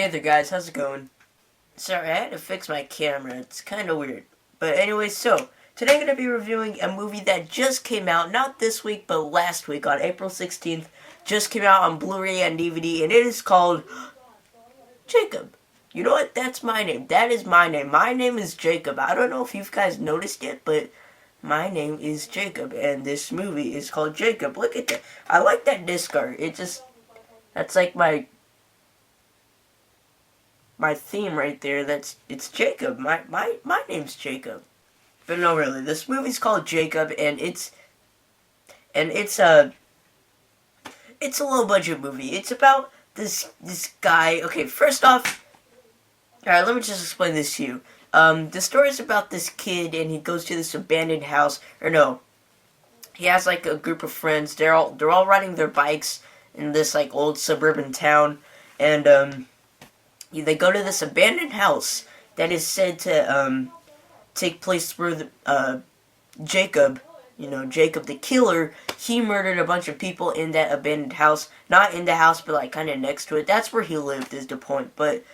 Hey there guys, how's it going? Sorry, I had to fix my camera, it's kinda weird. But anyway, so, today I'm going to be reviewing a movie that just came out, not this week, but last week on April 16th. Just came out on Blu-ray and DVD, and it is called Jacob. You know what? That's my name. That is my name. My name is Jacob. I don't know if you guys noticed yet, but my name is Jacob, and this movie is called Jacob. Look at that. I like that disc art. That's like my theme right there. It's Jacob. My name's Jacob. But no, really, this movie's called Jacob, and it's a low budget movie. It's about this guy. Okay, first off, all right, let me just explain this to you. The story is about this kid, and he goes to this abandoned house. Or no, he has like a group of friends. They're all riding their bikes in this like old suburban town, and they go to this abandoned house that is said to take place where Jacob, Jacob the killer, he murdered a bunch of people in that abandoned house. Not in the house, but like kind of next to it. That's where he lived, is the point. But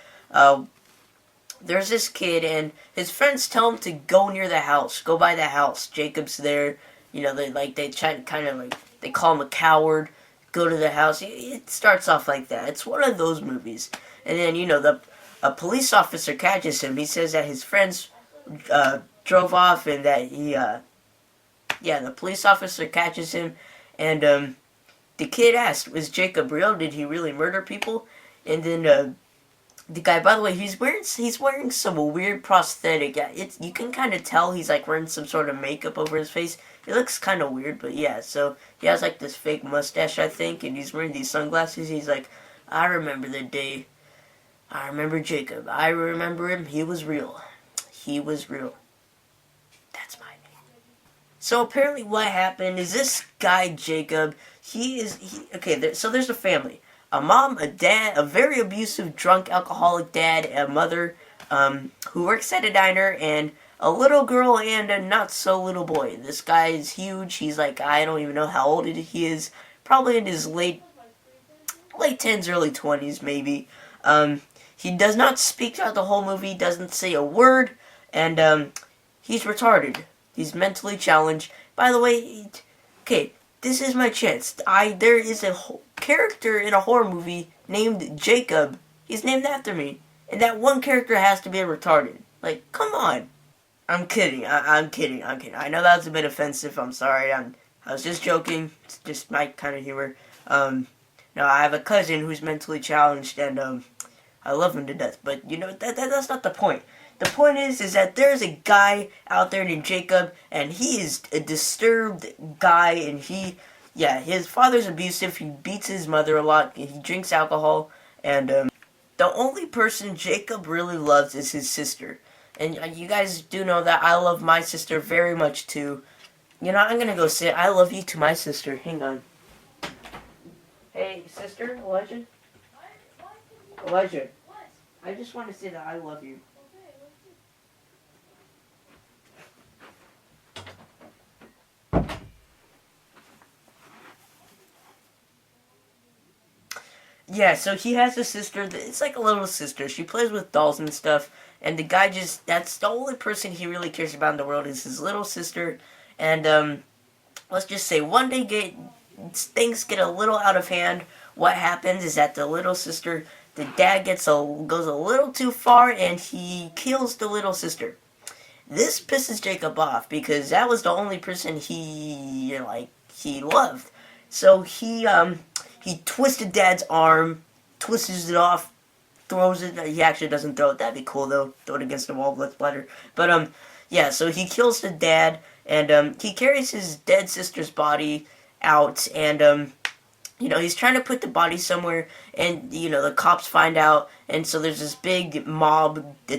there's this kid, and his friends tell him to go near the house, go by the house. Jacob's there. They try to kind of like, they call him a coward. Go to the house. It starts off like that. It's one of those movies. And then, a police officer catches him. He says that his friends drove off, and that the police officer catches him, and the kid asked, was Jacob real? Did he really murder people? And then the guy, by the way, he's wearing some weird prosthetic. Yeah, you can kind of tell he's like wearing some sort of makeup over his face. It looks kind of weird, but yeah. So he has like this fake mustache, I think, and he's wearing these sunglasses. He's like, I remember the day. I remember Jacob. I remember him. He was real. He was real. That's my name. So apparently, what happened is this guy Jacob. So there's a family. A mom, a dad, a very abusive, drunk, alcoholic dad, a mother who works at a diner, and a little girl and a not-so-little boy. This guy is huge. He's like, I don't even know how old he is. Probably in his late 10s, early 20s, maybe. He does not speak throughout the whole movie, doesn't say a word, and he's retarded. He's mentally challenged. By the way, okay, this is my chance. There is a character in a horror movie named Jacob. He's named after me. And that one character has to be retarded. Like, come on. I'm kidding. I'm kidding. I know that was a bit offensive. I'm sorry. I was just joking. It's just my kind of humor. No, I have a cousin who's mentally challenged, and I love him to death. But, that's not the point. The point is that there's a guy out there named Jacob, and he is a disturbed guy, and his father's abusive. He beats his mother a lot. He drinks alcohol, and the only person Jacob really loves is his sister. And you guys do know that I love my sister very much too. I'm gonna go say I love you to my sister. Hang on. Hey, sister, Elijah. Elijah. I just want to say that I love you. Yeah, so he has a sister. It's like a little sister. She plays with dolls and stuff. And the guy that's the only person he really cares about in the world is his little sister. And, let's just say one day things get a little out of hand. What happens is that the little sister, the dad goes a little too far, and he kills the little sister. This pisses Jacob off, because that was the only person he loved. So he twisted Dad's arm, twists it off, throws it. He actually doesn't throw it. That'd be cool, though. Throw it against the wall, blood splatter. But, so he kills the dad, and, he carries his dead sister's body out, and, he's trying to put the body somewhere, and, the cops find out, and so there's this big mob, the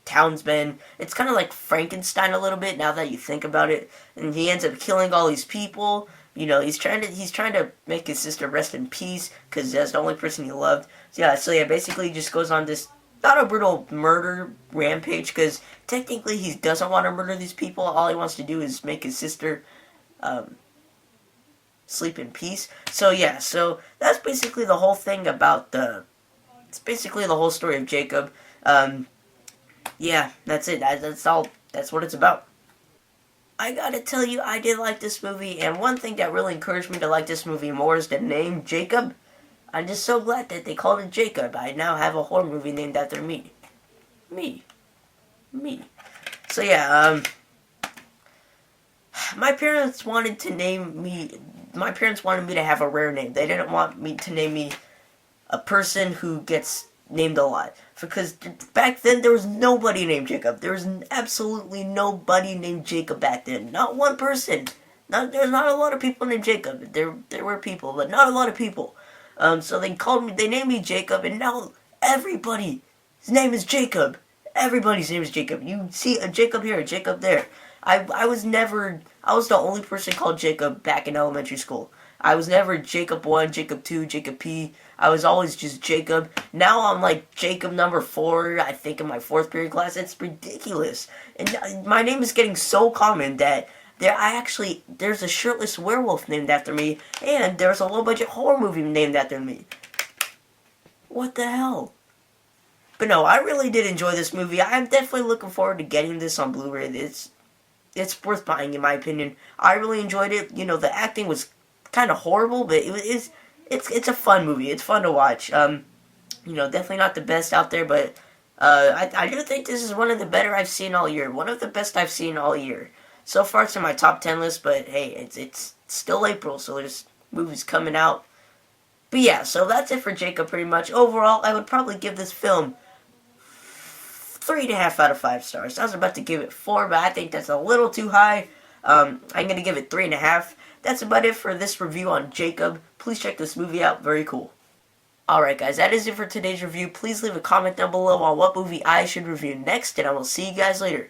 townsmen. It's kind of like Frankenstein a little bit, now that you think about it, and he ends up killing all these people. He's trying to make his sister rest in peace, because that's the only person he loved. So basically he just goes on this, not a brutal murder rampage, because technically he doesn't want to murder these people. All he wants to do is make his sister sleep in peace. So that's basically the whole thing about the It's basically the whole story of Jacob. Um, yeah, that's it. That's all. That's what it's about. I gotta tell you, I did like this movie, and one thing that really encouraged me to like this movie more is the name Jacob. I'm just so glad that they called it Jacob. I now have a horror movie named after me. Me. Me. So yeah, my parents wanted to name me. My parents wanted me to have a rare name. They didn't want me to name me a person who gets named a lot. Because back then there was nobody named Jacob. There was absolutely nobody named Jacob back then. Not one person. There's not a lot of people named Jacob. There were people, but not a lot of people. So they named me Jacob, and now everybody's name is Jacob. Everybody's name is Jacob. You see a Jacob here, a Jacob there. I was the only person called Jacob back in elementary school. I was never Jacob 1, Jacob 2, Jacob P. I was always just Jacob. Now I'm like Jacob number 4, I think, in my 4th period class. It's ridiculous. And my name is getting so common that there's a shirtless werewolf named after me, and there's a low-budget horror movie named after me. What the hell? But no, I really did enjoy this movie. I'm definitely looking forward to getting this on Blu-ray. It's worth buying, in my opinion. I really enjoyed it. You know, the acting was kind of horrible, but it's a fun movie. It's fun to watch. Definitely not the best out there, but I do think this is one of the better I've seen all year. One of the best I've seen all year. So far, it's in my top 10 list, but hey, it's still April, so there's movies coming out. But yeah, so that's it for Jacob pretty much. Overall, I would probably give this film 3.5 out of 5 stars. I was about to give it 4, but I think that's a little too high. I'm going to give it 3.5. That's about it for this review on Jacob. Please check this movie out. Very cool. Alright guys, that is it for today's review. Please leave a comment down below on what movie I should review next, and I will see you guys later.